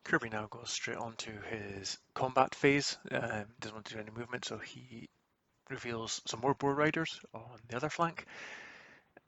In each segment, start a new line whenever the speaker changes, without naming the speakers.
Kirby now goes straight on to his combat phase. Doesn't want to do any movement, so he reveals some more boar riders on the other flank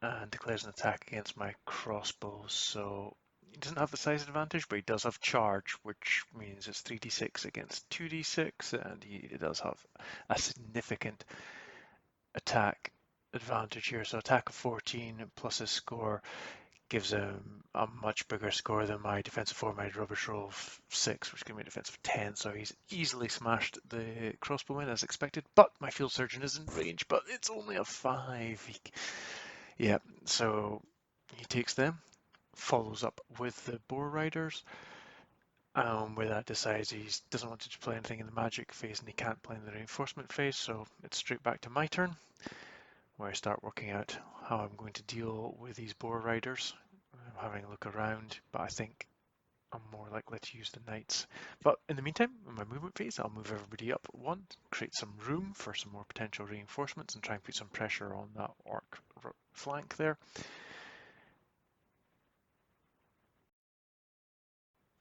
and declares an attack against my crossbows. So he doesn't have the size advantage, but he does have charge, which means it's 3d6 against 2d6, and he does have a significant attack advantage here. So attack of 14 plus his score gives him a much bigger score than my defensive 4, my rubbish roll of 6, which gives me a defensive 10. So he's easily smashed the crossbowman as expected, but my field surgeon is in range, but it's only a 5. Yeah, so he takes them, follows up with the boar riders, where that decides he doesn't want to play anything in the magic phase and he can't play in the reinforcement phase, so it's straight back to my turn, where I start working out how I'm going to deal with these boar riders. I'm having a look around, but I think I'm more likely to use the knights. But in the meantime, in my movement phase, I'll move everybody up one, create some room for some more potential reinforcements and try and put some pressure on that orc flank there.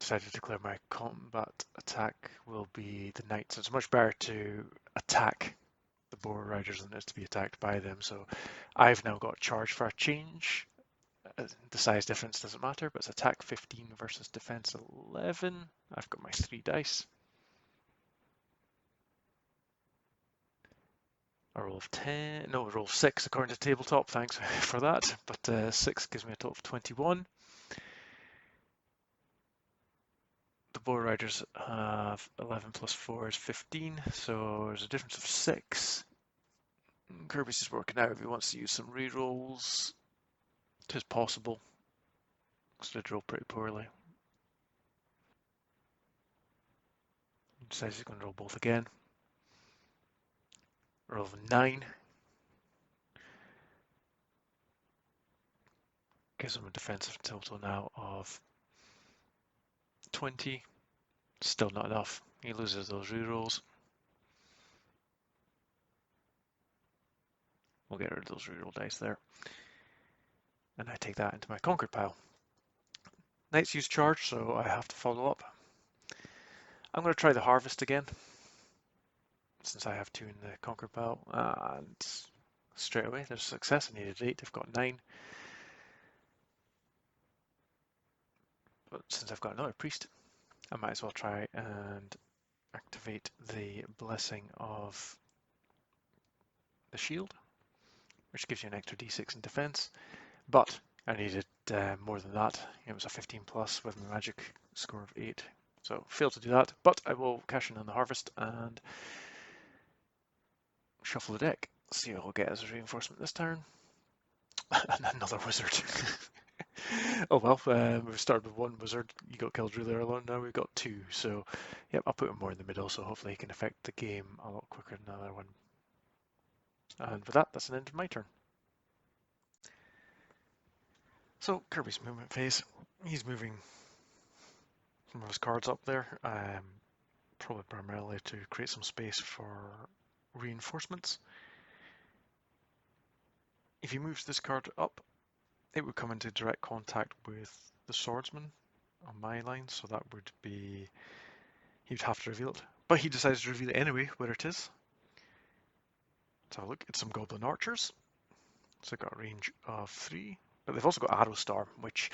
Decided to declare my combat attack will be the knights. It's much better to attack the boar riders than it is to be attacked by them. So I've now got charge for a change. The size difference doesn't matter, but it's attack 15 versus defense 11. I've got my 3 dice. A roll of 10, no, a roll of 6 according to tabletop, thanks for that. But 6 gives me a total of 21. The boar riders have 11 plus 4 is 15, so there's a difference of 6. Kirby's just working out if he wants to use some rerolls. It is possible, because they roll pretty poorly. He decides he's going to roll both again. Roll of 9. Gives him a defensive total now of 20. Still not enough. He loses those rerolls. We'll get rid of those reroll dice there. And I take that into my conquered pile. Knights use charge, so I have to follow up. I'm going to try the harvest again, since I have 2 in the conquered pile. And straight away, there's success. I needed 8, I've got 9. But since I've got another priest, I might as well try and activate the blessing of the shield, which gives you an extra d6 in defense. But I needed more than that. It was a 15 plus with my magic score of 8. So failed to do that, but I will cash in on the harvest and shuffle the deck. See what I'll get as a reinforcement this turn. And another wizard. Oh well, we've started with 1 wizard. You got killed really early on, now we've got 2. So yep, I'll put him more in the middle, so hopefully he can affect the game a lot quicker than the other one. And with that, that's an end of my turn. So Kirby's movement phase. He's moving some of his cards up there, probably primarily to create some space for reinforcements. If he moves this card up, it would come into direct contact with the swordsman on my line, so that would be, he'd have to reveal it. But he decides to reveal it anyway, where it is. Let's have a look. It's some goblin archers. So they've got a range of 3, but they've also got arrow storm, which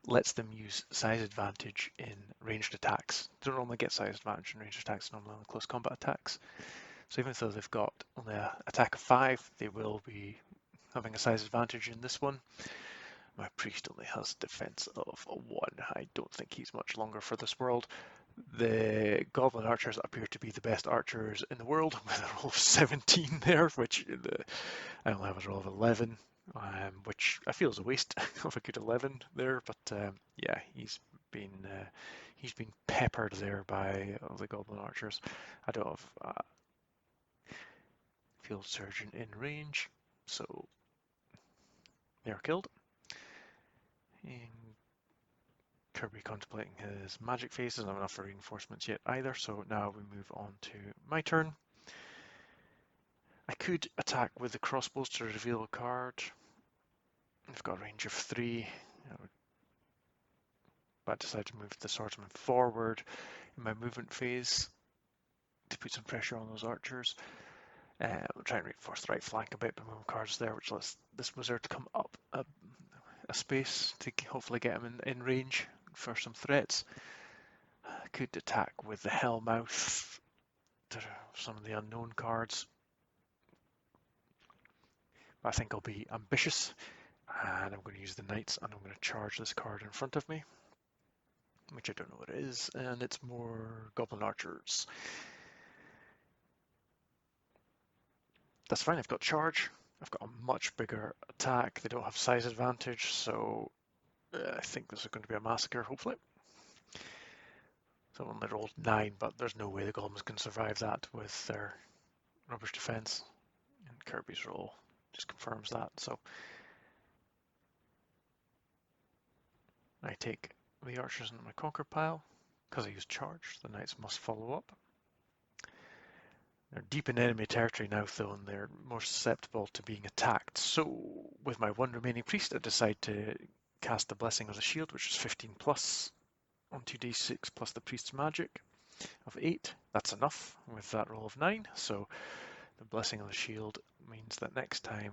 lets them use size advantage in ranged attacks. They don't normally get size advantage in ranged attacks, normally on close combat attacks. So even though they've got only an attack of 5, they will be having a size advantage in this one. My priest only has defense of 1. I don't think he's much longer for this world. The goblin archers appear to be the best archers in the world, with a roll of 17 there, which I only have a roll of 11, which I feel is a waste of a good 11 there. But yeah, he's been peppered there by the goblin archers. I don't have field surgeon in range, so they are killed. And Kirby contemplating his magic phase, doesn't have enough for reinforcements yet either, so now we move on to my turn. I could attack with the crossbows to reveal a card. I've got a range of 3. but I decided to move the swordsman forward in my movement phase to put some pressure on those archers. We'll try and reinforce the right flank a bit by moving cards there, which lets this wizard come up a space to hopefully get him in range for some threats. I could attack with the Hellmouth, some of the unknown cards. But I think I'll be ambitious, and I'm going to use the knights, and I'm going to charge this card in front of me, which I don't know what it is, and it's more goblin archers. That's fine, I've got charge. I've got a much bigger attack. They don't have size advantage, so I think this is going to be a massacre, hopefully. So I only rolled 9, but there's no way the golems can survive that with their rubbish defense. And Kirby's roll just confirms that. So I take the archers into my conquer pile. Because I use charge, the knights must follow up. They're deep in enemy territory now, though, and they're more susceptible to being attacked. So with my one remaining priest, I decide to cast the Blessing of the Shield, which is 15 plus on 2d6 plus the priest's magic of 8. That's enough with that roll of 9. So the Blessing of the Shield means that next time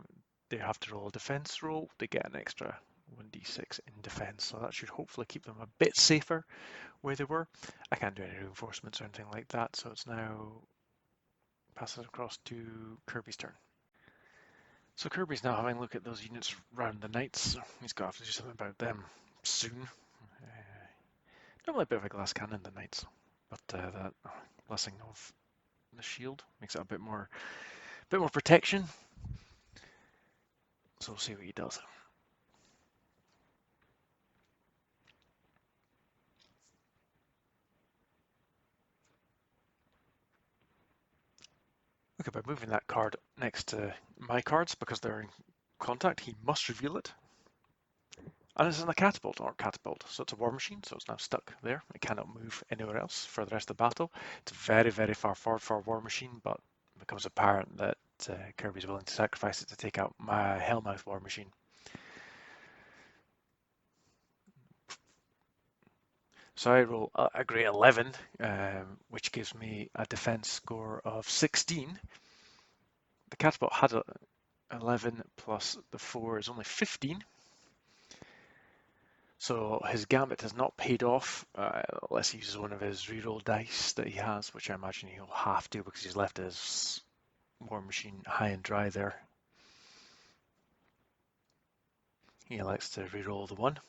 they have to roll a defense roll, they get an extra 1d6 in defense. So that should hopefully keep them a bit safer where they were. I can't do any reinforcements or anything like that, so it's now passes across to Kirby's turn. So Kirby's now having a look at those units around the knights. He's got to have to do something about them soon. Normally a bit of a glass cannon, the knights, but that Blessing of the Shield makes it a bit more protection. So we'll see what he does. Okay, by moving that card next to my cards, because they're in contact, he must reveal it. And it's in a catapult, or catapult, so it's a war machine, so it's now stuck there. It cannot move anywhere else for the rest of the battle. It's very, very far forward for a war machine, but it becomes apparent that Kirby's willing to sacrifice it to take out my Hellmouth war machine. So I roll a great 11, which gives me a defense score of 16. The catapult had 11 plus the 4 is only 15. So his gambit has not paid off unless he uses one of his reroll dice that he has, which I imagine he'll have to because he's left his war machine high and dry there. He elects to reroll the 1.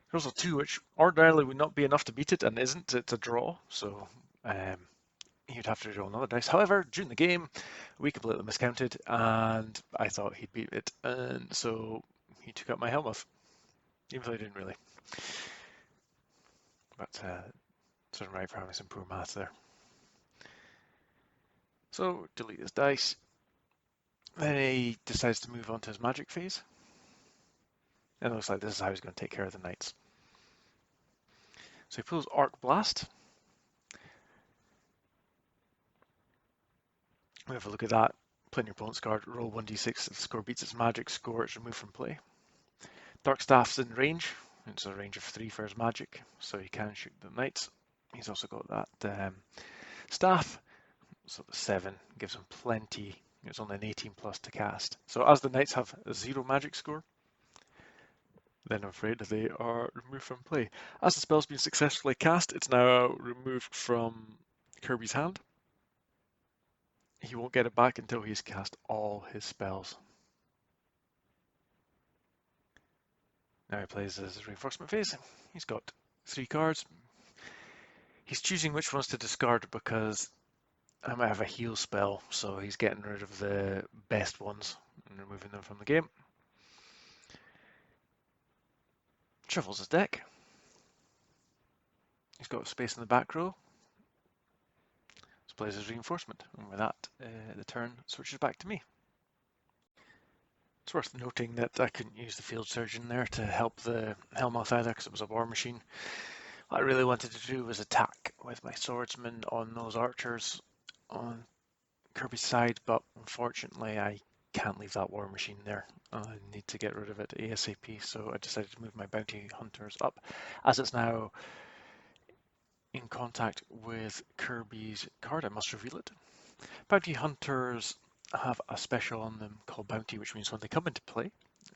There's also 2, which ordinarily would not be enough to beat it, and isn't. It's a draw, so he'd have to reroll another dice. However, during the game, we completely miscounted, and I thought he'd beat it, and so he took out my Hellmouth, even though he didn't really. But sort of right for having some poor math there. So delete his dice. Then he decides to move on to his magic phase. And it looks like this is how he's going to take care of the knights. So he pulls Arc Blast. We have a look at that. Play your opponent's card, roll 1d6. If the score beats its magic score, it's removed from play. Dark Staff's in range. It's a range of 3 for his magic, so he can shoot the knights. He's also got that staff, so the 7 gives him plenty. It's only an 18 plus to cast. So as the knights have a 0 magic score, then I'm afraid they are removed from play. As the spell's been successfully cast, it's now removed from Kirby's hand. He won't get it back until he's cast all his spells. Now he plays his reinforcement phase. He's got 3 cards. He's choosing which ones to discard because I might have a heal spell, so he's getting rid of the best ones and removing them from the game. Shuffles his deck. He's got space in the back row. So plays his reinforcement, and with that, the turn switches back to me. It's worth noting that I couldn't use the field surgeon there to help the Hellmouth either because it was a war machine. What I really wanted to do was attack with my swordsman on those archers on Kirby's side, but unfortunately I can't leave that war machine there. I need to get rid of it ASAP, so I decided to move my bounty hunters up. As it's now in contact with Kirby's card, I must reveal it. Bounty hunters have a special on them called Bounty, which means when they come into play,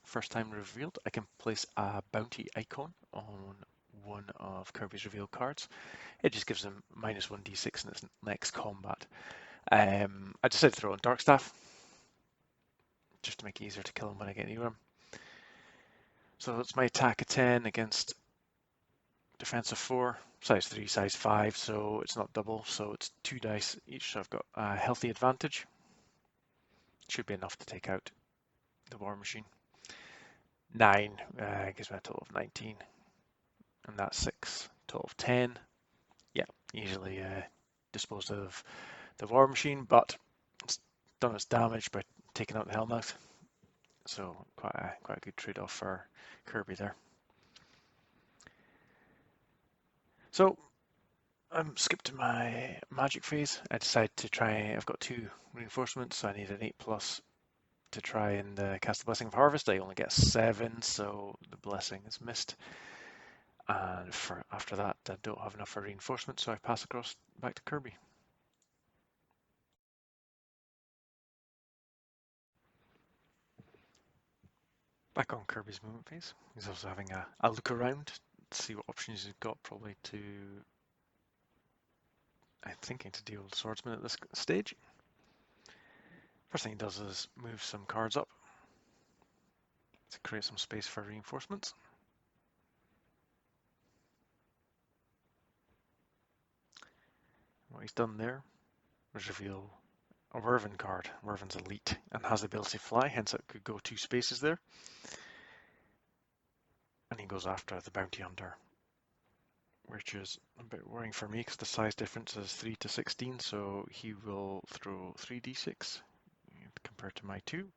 first time revealed, I can place a bounty icon on one of Kirby's revealed cards. It just gives them -1d6 in its next combat. I decided to throw on Dark Staff, just to make it easier to kill him when I get near him. So it's my attack of 10 against defense of 4, size 3, size 5, so it's not double, so it's 2 dice each, so I've got a healthy advantage. Should be enough to take out the war machine. 9 gives me a total of 19, and that's 6, total of 10. Yeah, easily disposed of the war machine, but it's done its damage by taking out the Hellmouth. So quite a good trade-off for Kirby there. So I'm skipped to my magic phase. I decided to try. I've got 2 reinforcements, so I need an 8+ to try and cast the Blessing of Harvest. I only get 7, so the blessing is missed. And after that, I don't have enough for reinforcement, so I pass across back to Kirby. Back on Kirby's movement phase. He's also having a look around to see what options he's got, probably to... I'm thinking to deal with Swordsman at this stage. First thing he does is move some cards up to create some space for reinforcements. What he's done there was reveal a Wyvern card. Wyvern's elite and has the ability to fly, hence it could go 2 spaces there. And he goes after the bounty hunter, which is a bit worrying for me because the size difference is 3 to 16, so he will throw 3d6 compared to my 2.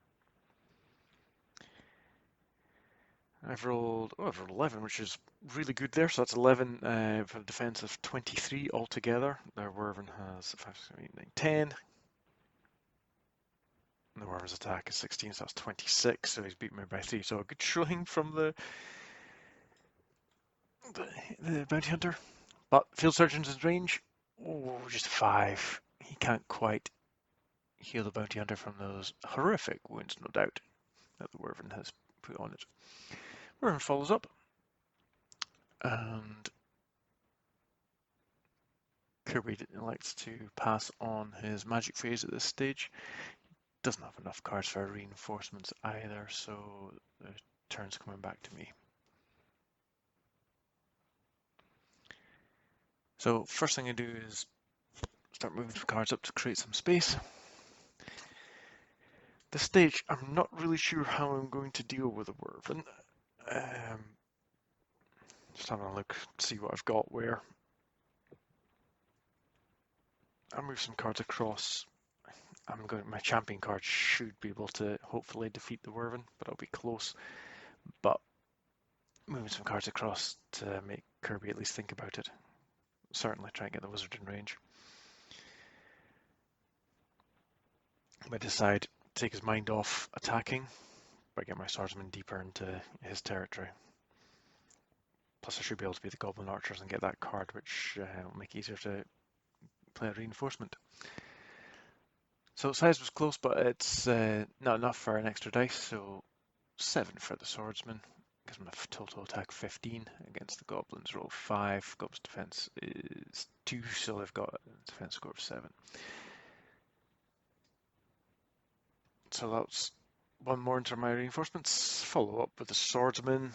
I've rolled 11, which is really good there. So that's 11 for a defense of 23 altogether. The Wyvern has 5, 7, 8, 9, 10. And the Wyvern's attack is 16, so that's 26. So he's beaten me by 3. So a good showing from the bounty hunter. But Field Surgeon's in range. Oh, just 5. He can't quite heal the bounty hunter from those horrific wounds, no doubt, that the Wyvern has put on it. Wyvern follows up. And Kirby elects to pass on his magic phase at this stage. Doesn't have enough cards for reinforcements either, so the turn's coming back to me. So first thing I do is start moving some cards up to create some space. This stage, I'm not really sure how I'm going to deal with the Wyvern. Just having a look, see what I've got where. I'll move some cards across. My champion card should be able to hopefully defeat the Wyvern, but I'll be close. But moving some cards across to make Kirby at least think about it. Certainly try and get the wizard in range. I might decide to take his mind off attacking, but get my swordsman deeper into his territory. Plus I should be able to be the goblin archers and get that card, which will make it easier to play a reinforcement. So size was close, but it's not enough for an extra dice, so 7 for the swordsman. Gives him a total attack 15 against the goblins. Roll 5. Goblins defense is 2, so they've got a defense score of 7. So that's one more into my reinforcements. Follow up with the swordsman,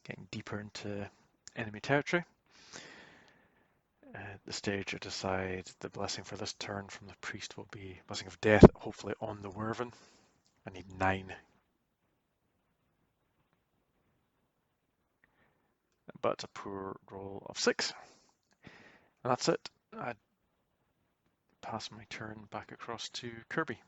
getting deeper into enemy territory. At the stage I decide the blessing for this turn from the priest will be Blessing of Death, hopefully on the Wyvern. I need 9. But it's a poor roll of 6. And that's it. I pass my turn back across to Kirby.